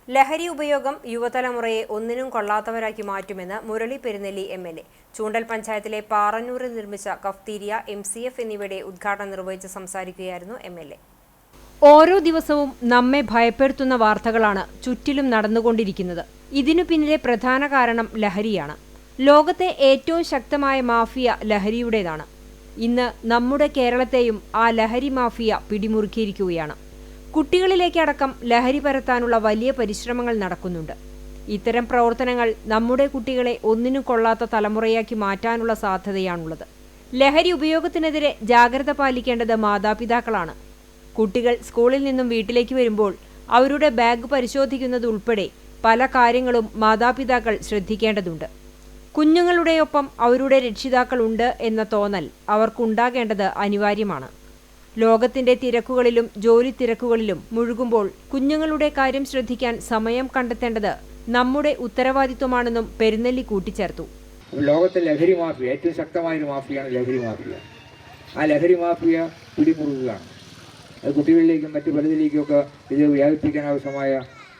ലഹരി ഉപയോഗം യുവതലമുറയെ ഒന്നിനും കൊള്ളാത്തവരാക്കി മാറ്റുമെന്ന് മുരളി പെരുന്നെല്ലി എം.എൽ.എ. ചൂണ്ടൽ പഞ്ചായത്തിലെ പാറന്നൂരിൽ നിർമ്മിച്ച കഫ്തീരിയ, MCF എന്നിവയുടെ ഉദ്ഘാടനം നിർവഹിച്ച് സംസാരിക്കുകയായിരുന്നു എം.എൽ.എ. ഓരോ ദിവസവും നമ്മെ ഭയപ്പെടുത്തുന്ന വാർത്തകളാണ് ചുറ്റിലും നടന്നുകൊണ്ടിരിക്കുന്നത്. ഇതിനു പിന്നിലെ പ്രധാന കാരണം ലഹരിയാണ്. ലോകത്തെ ഏറ്റവും ശക്തമായ മാഫിയ ലഹരിയുടേതാണ്. ഇന്ന് നമ്മുടെ കേരളത്തെയും ആ ലഹരി മാഫിയ പിടിമുറുക്കിയിരിക്കുകയാണ്. കുട്ടികളിലേക്കടക്കം ലഹരി പരത്താനുള്ള വലിയ പരിശ്രമങ്ങൾ നടക്കുന്നുണ്ട്. ഇത്തരം പ്രവർത്തനങ്ങൾ നമ്മുടെ കുട്ടികളെ ഒന്നിനും കൊള്ളാത്ത തലമുറയാക്കി മാറ്റാനുള്ള സാധ്യതയാണുള്ളത്. ലഹരി ഉപയോഗത്തിനെതിരെ ജാഗ്രത പാലിക്കേണ്ടത് മാതാപിതാക്കളാണ്. കുട്ടികൾ സ്കൂളിൽ നിന്നും വീട്ടിലേക്ക് വരുമ്പോൾ അവരുടെ ബാഗ് പരിശോധിക്കുന്നതുൾപ്പെടെ പല കാര്യങ്ങളും മാതാപിതാക്കൾ ശ്രദ്ധിക്കേണ്ടതുണ്ട്. കുഞ്ഞുങ്ങളുടെയൊപ്പം അവരുടെ രക്ഷിതാക്കൾ ഉണ്ട് എന്ന തോന്നൽ അവർക്കുണ്ടാകേണ്ടത് അനിവാര്യമാണ്. ലോകത്തിന്റെ തിരക്കുകളിലും ജോലി തിരക്കുകളിലും മുഴുകുമ്പോൾ കുഞ്ഞുങ്ങളുടെ കാര്യം ശ്രദ്ധിക്കാൻ സമയം കണ്ടെത്തേണ്ടത് നമ്മുടെ ഉത്തരവാദിത്വമാണെന്നും പെരുന്നെല്ലി കൂട്ടിച്ചേർത്തു. ലോകത്തെ ലഹരി മാഫിയ, ഏറ്റവും ശക്തമായൊരു മാഫിയാണ് ലഹരി മാഫിയ. ആ ലഹരി മാഫിയ പിടിമുറുകയാണ്. അത് കുട്ടികളിലേക്കും മറ്റു പലതിലേക്കുമൊക്കെ ഇത് വ്യാപിപ്പിക്കാൻ ആവശ്യമായ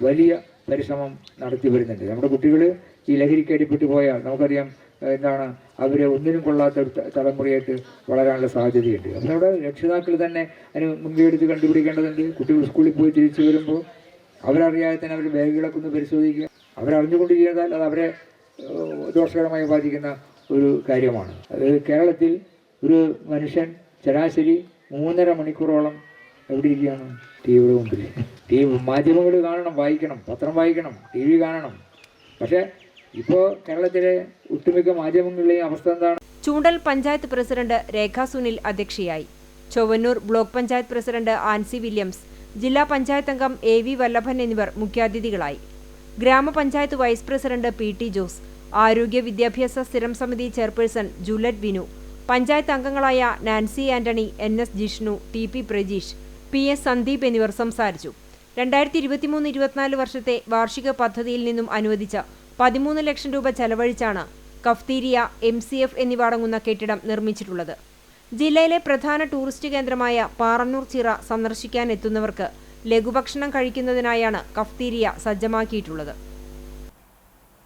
വലിയ പരിശ്രമം നടത്തി വരുന്നുണ്ട്. നമ്മുടെ കുട്ടികൾ ഈ ലഹരിക്ക് അടിപ്പെട്ടു പോയാൽ നമുക്കറിയാം എന്താണ് അവരെ ഒന്നിനും കൊള്ളാത്ത തലമുറയായിട്ട് വളരാനുള്ള സാധ്യതയുണ്ട്. അപ്പോൾ നമ്മുടെ രക്ഷിതാക്കൾ തന്നെ അതിന് മുൻകൈയെടുത്ത് കണ്ടുപിടിക്കേണ്ടതുണ്ട്. കുട്ടികൾ സ്കൂളിൽ പോയി തിരിച്ചു വരുമ്പോൾ അവരറിയാതെ തന്നെ അവരുടെ ബാഗുകളൊക്കെ ഒന്ന് പരിശോധിക്കുക. അവരറിഞ്ഞുകൊണ്ട് ചെയ്താൽ അത് അവരെ ദോഷകരമായി ബാധിക്കുന്ന ഒരു കാര്യമാണ്. അത് കേരളത്തിൽ ഒരു മനുഷ്യൻ ശരാശരി 3.5 മണിക്കൂറോളം എവിടെ ഇരിക്കുകയാണ്? ടിവിയുടെ മുമ്പിൽ. മാധ്യമങ്ങൾ കാണണം, വായിക്കണം, പത്രം വായിക്കണം, TV കാണണം. പക്ഷേ ഇപ്പോൾ കേരളത്തിലെ ഒട്ടുമിക്ക മാധ്യമങ്ങളിലെയും അവസ്ഥ എന്താണ്? ചൂണ്ടൽ പഞ്ചായത്ത് പ്രസിഡന്റ് രേഖ സുനിൽ അധ്യക്ഷയായി. Chowwannur block panchayat president Ancy Williams, ജില്ലാ പഞ്ചായത്ത് അംഗം AV വല്ലഭൻ എന്നിവർ മുഖ്യാതിഥികളായി. ഗ്രാമപഞ്ചായത്ത് വൈസ് പ്രസിഡന്റ് PT ജോസ്, ആരോഗ്യ വിദ്യാഭ്യാസ സ്ഥിരം സമിതി ചെയർപേഴ്സൺ ജുലറ്റ് വിനു, പഞ്ചായത്ത് അംഗങ്ങളായ Nancy Antony, NS Jishnu, TP Prajeesh, PS Sandeep എന്നിവർ സംസാരിച്ചു. 2023-24 വർഷത്തെ വാർഷിക പദ്ധതിയിൽ നിന്നും അനുവദിച്ച 13 ലക്ഷം രൂപ ചെലവഴിച്ചാണ് കഫ്തീരിയ, MCF എന്നിവ അടങ്ങുന്ന കെട്ടിടം നിർമ്മിച്ചിട്ടുള്ളത്. ജില്ലയിലെ പ്രധാന ടൂറിസ്റ്റ് കേന്ദ്രമായ പാറന്നൂർ ചിറ സന്ദർശിക്കാൻ എത്തുന്നവർക്ക് ലഘുഭക്ഷണം കഴിക്കുന്നതിനായാണ് കഫ്തീരിയ സജ്ജമാക്കിയിട്ടുള്ളത്.